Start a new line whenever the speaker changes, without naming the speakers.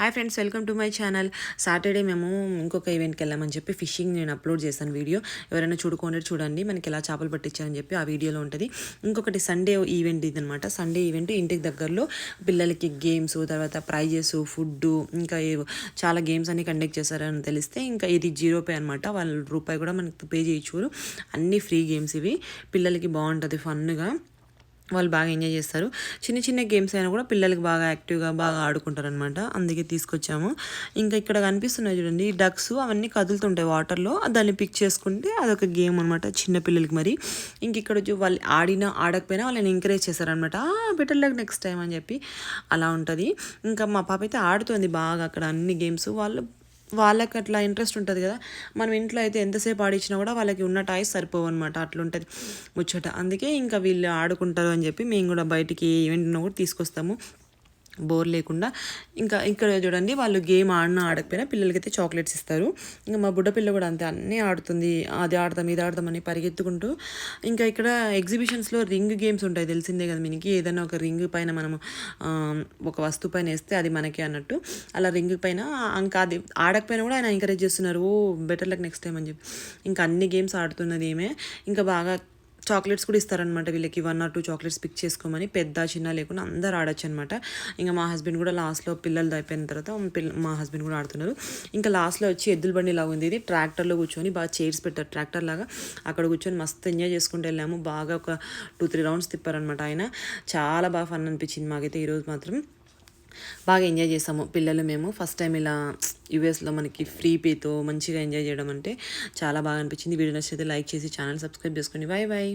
Hi friends, welcome to my channel. Saturday మేము ఇంకొక ఈవెంట్కి వెళ్ళామని చెప్పి ఫిషింగ్ నేను అప్లోడ్ చేశాను వీడియో. ఎవరైనా చూడండి మనకి ఎలా చేపలు పట్టించారని చెప్పి ఆ వీడియోలో ఉంటుంది. ఇంకొకటి సండే ఈవెంట్ ఇదనమాట. సండే ఈవెంట్ ఇంటికి దగ్గరలో పిల్లలకి గేమ్స్, తర్వాత ప్రైజెస్, ఫుడ్, ఇంకా చాలా గేమ్స్ అన్ని కండక్ట్ చేశారని తెలిస్తే ఇంకా ఇది 0 పే అనమాట. వాళ్ళు రూపాయి కూడా మనకి పే చేయొచ్చు. అన్ని ఫ్రీ గేమ్స్ ఇవి. పిల్లలకి బాగుంటుంది, ఫన్గా వాళ్ళు బాగా ఎంజాయ్ చేస్తారు. చిన్న చిన్న గేమ్స్ అయినా కూడా పిల్లలకి బాగా యాక్టివ్గా బాగా ఆడుకుంటారు అనమాట. అందుకే తీసుకొచ్చాము. ఇంకా ఇక్కడ కనిపిస్తున్నాయి చూడండి డక్స్, అవన్నీ కదులుతుంటాయి వాటర్లో. దాన్ని పిక్ చేసుకుంటే అదొక గేమ్ అనమాట చిన్న పిల్లలకి. మరి ఇంక ఇక్కడ వాళ్ళు ఆడకపోయినా వాళ్ళని ఎంకరేజ్ చేశారనమాట. బెటర్ లక్ నెక్స్ట్ టైం అని చెప్పి అలా ఉంటుంది. ఇంకా మా పాప అయితే ఆడుతుంది బాగా అక్కడ అన్ని గేమ్స్. వాళ్ళకి అట్లా ఇంట్రెస్ట్ ఉంటుంది కదా. మనం ఇంట్లో అయితే ఎంతసేపు ఆడించినా కూడా వాళ్ళకి ఉన్న టాయ్స్ సరిపోవు అనమాట. అట్లుంటుంది ముచ్చట. అందుకే ఇంకా వీళ్ళు ఆడుకుంటారు అని చెప్పి మేము కూడా బయటికి ఈవెంట్ కూడా తీసుకొస్తాము, బోర్ లేకుండా. ఇంకా ఇక్కడ చూడండి వాళ్ళు గేమ్ ఆడకపోయినా పిల్లలకైతే చాక్లెట్స్ ఇస్తారు. ఇంకా మా బుడ్డ పిల్ల కూడా అంతే, అన్నీ ఆడుతుంది. అది ఆడతాం ఇది ఆడతామని పరిగెత్తుకుంటూ. ఇంకా ఇక్కడ ఎగ్జిబిషన్స్లో రింగ్ గేమ్స్ ఉంటాయి, తెలిసిందే కదా మీకు. ఏదైనా ఒక రింగ్ పైన మనము ఒక వస్తువు పైన వేస్తే అది మనకి అన్నట్టు. అలా రింగ్ పైన ఇంకా అది ఆడకపోయినా కూడా ఆయన ఎంకరేజ్ చేస్తున్నారు, ఓ బెటర్ లక్ నెక్స్ట్ టైం అని చెప్పి. ఇంకా అన్ని గేమ్స్ ఆడుతున్నది ఏమే. ఇంకా బాగా చాక్లెట్స్ కూడా ఇస్తారనమాట వీళ్ళకి. 1 or 2 చాక్లెట్స్ పిక్ చేసుకోమని, పెద్ద చిన్న లేకుండా అందరు ఆడొచ్చు అనమాట. ఇంకా మా హస్బెండ్ కూడా లాస్ట్లో పిల్లలు అయిపోయిన తర్వాత మా హస్బెండ్ కూడా ఆడుతున్నారు. ఇంకా లాస్ట్లో వచ్చి ఎద్దుల బండి లాగా ఉంది. ఇది ట్రాక్టర్లో కూర్చొని బాగా చైర్స్ పెట్టారు ట్రాక్టర్ లాగా. అక్కడ కూర్చొని మస్తు ఎంజాయ్ చేసుకుంటూ వెళ్ళాము. బాగా ఒక 2-3 రౌండ్స్ తిప్పారనమాట ఆయన. చాలా బాగా ఫన్ అనిపించింది మాకైతే ఈరోజు మాత్రం. బాగా ఎంజాయ్ చేసాము పిల్లలు మేము. ఫస్ట్ టైం ఇలా యూఎస్లో మనకి ఫ్రీ పేతో మంచిగా ఎంజాయ్ చేయడం అంటే చాలా బాగా అనిపించింది. వీడియో నచ్చితే లైక్ చేసి ఛానల్ సబ్స్క్రైబ్ చేసుకోండి. Bye bye.